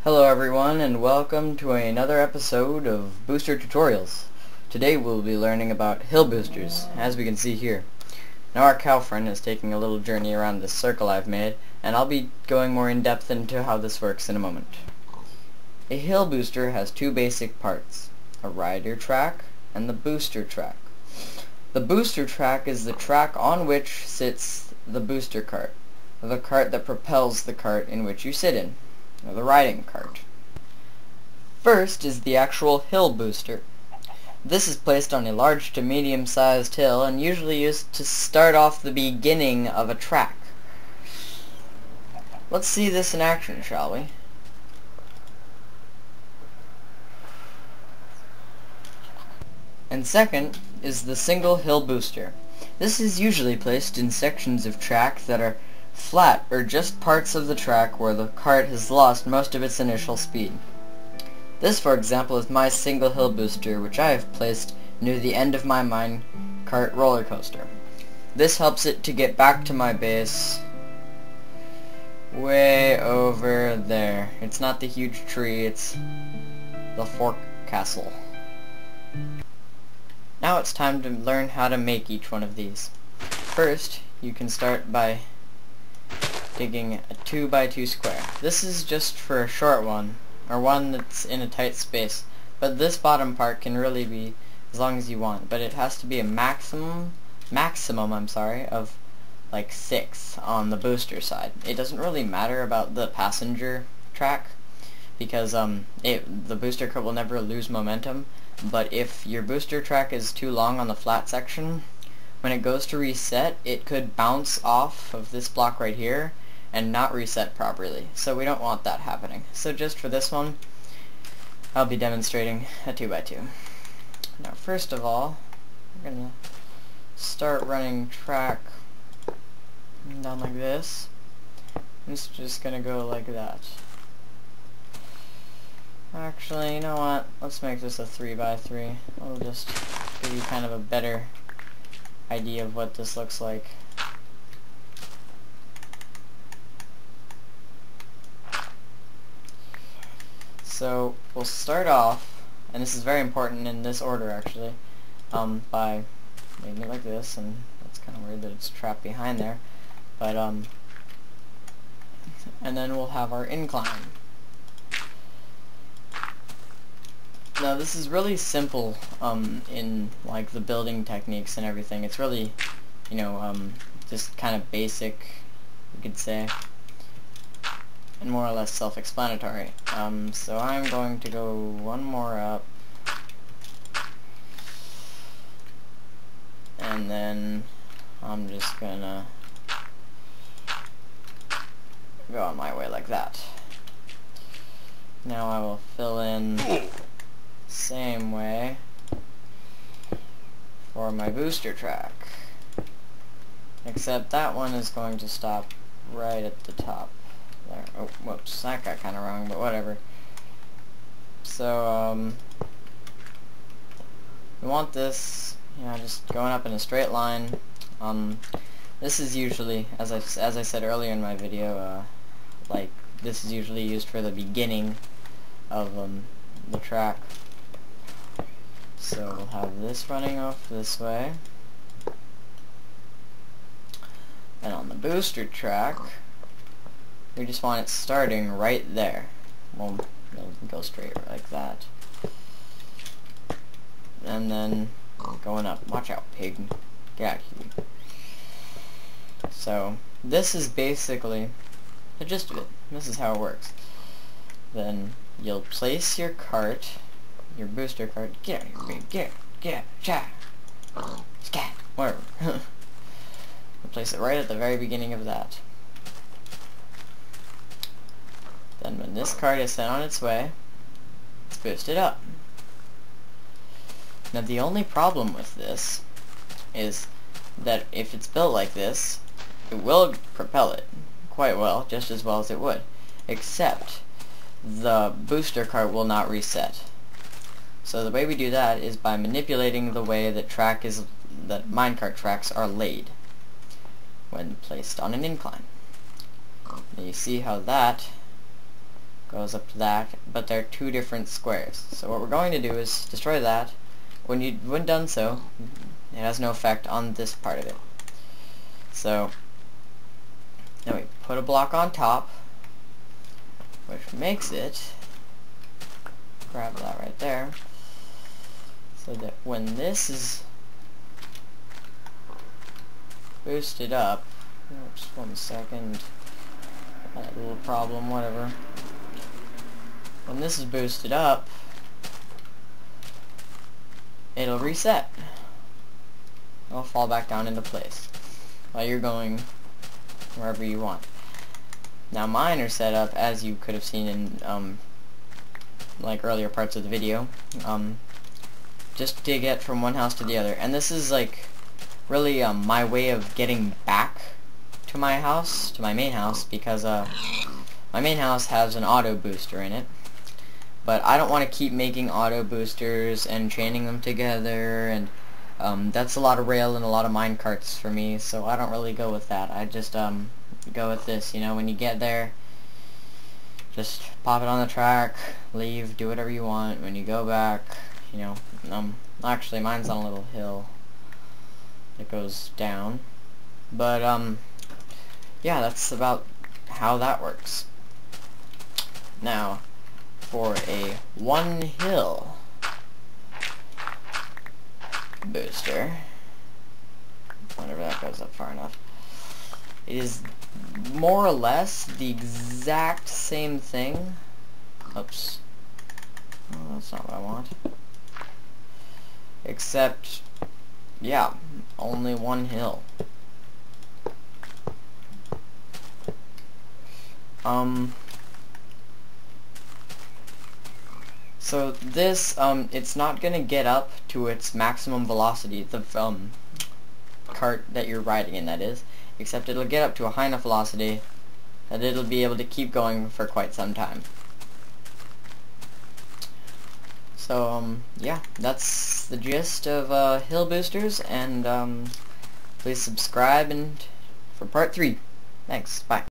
Hello everyone and welcome to another episode of Booster Tutorials. Today we'll be learning about hill boosters, as we can see here. Now our cow friend is taking a little journey around this circle I've made, and I'll be going more in depth into how this works in a moment. A hill booster has two basic parts, a rider track and the booster track. The booster track is the track on which sits the booster cart, the cart that propels the cart in which you sit in, or the riding cart. First is the actual hill booster. This is placed on a large to medium-sized hill and usually used to start off the beginning of a track. Let's see this in action, shall we? And second is the single hill booster. This is usually placed in sections of track that are flat or just parts of the track where the cart has lost most of its initial speed. This, for example, is my single hill booster, which I have placed near the end of my minecart roller coaster. This helps it to get back to my base way over there. It's not the huge tree, it's the fork castle. Now it's time to learn how to make each one of these. First, you can start by digging a 2x2 square. This is just for a short one, or one that's in a tight space, but this bottom part can really be as long as you want, but it has to be a maximum of like 6 on the booster side. It doesn't really matter about the passenger track because the booster cart will never lose momentum, but if your booster track is too long on the flat section, when it goes to reset, it could bounce off of this block right here and not reset properly. So we don't want that happening. So just for this one, I'll be demonstrating a 2x2. Now first of all, we're going to start running track down like this. It's just going to go like that. Actually, you know what? Let's make this a 3x3. It'll just give you kind of a better idea of what this looks like. So we'll start off, and this is very important in this order actually, by making it like this, and it's kind of weird that it's trapped behind there, but and then we'll have our incline. Now this is really simple in like the building techniques and everything. It's really, you know, just kind of basic, you could say, and more or less self-explanatory. So I'm going to go one more up, and then I'm just gonna go on my way like that. Now I will fill in same way for my booster track, except that one is going to stop right at the top there. Oh, whoops, that got kind of wrong, but whatever. So we want this, you know, just going up in a straight line. This is usually, as I said earlier in my video, like this is usually used for the beginning of the track. So we'll have this running off this way, and on the booster track we just want it starting right there. Well, it'll go straight like that, and then going up. Watch out, pig, get out of here. So this is basically the gist of it. This is how it works. Then you'll place your cart, your booster cart, get out of here, get out, chat, scat, whatever. We'll place it right at the very beginning of that. Then when this cart is sent on its way, it's boosted up. Now the only problem with this is that if it's built like this, it will propel it quite well, just as well as it would, except the booster cart will not reset. So the way we do that is by manipulating the way that minecart tracks are laid when placed on an incline. Now you see how that goes up to that, but they're two different squares. So what we're going to do is destroy that. When done so, it has no effect on this part of it. So then we put a block on top, which makes it, grab that right there, so that when this is boosted up, just 1 second, that little problem, whatever. When this is boosted up, it'll reset. It'll fall back down into place while you're going wherever you want. Now mine are set up, as you could have seen in like earlier parts of the video, just to get from one house to the other. And this is like really my way of getting back to my house, to my main house, because my main house has an auto booster in it. But I don't want to keep making auto boosters and chaining them together, and that's a lot of rail and a lot of mine carts for me, so I don't really go with that. I just go with this, you know, when you get there, just pop it on the track, leave, do whatever you want. When you go back, you know, actually mine's on a little hill that goes down, but yeah, that's about how that works. Now, for a one hill booster, whenever that goes up far enough, it is more or less the exact same thing. Oops. Oh, that's not what I want. Except, yeah, only one hill. So this, it's not gonna get up to its maximum velocity, the cart that you're riding in, that is, except it'll get up to a high enough velocity that it'll be able to keep going for quite some time. So, yeah, that's the gist of hill boosters, and please subscribe and for part 3. Thanks, bye.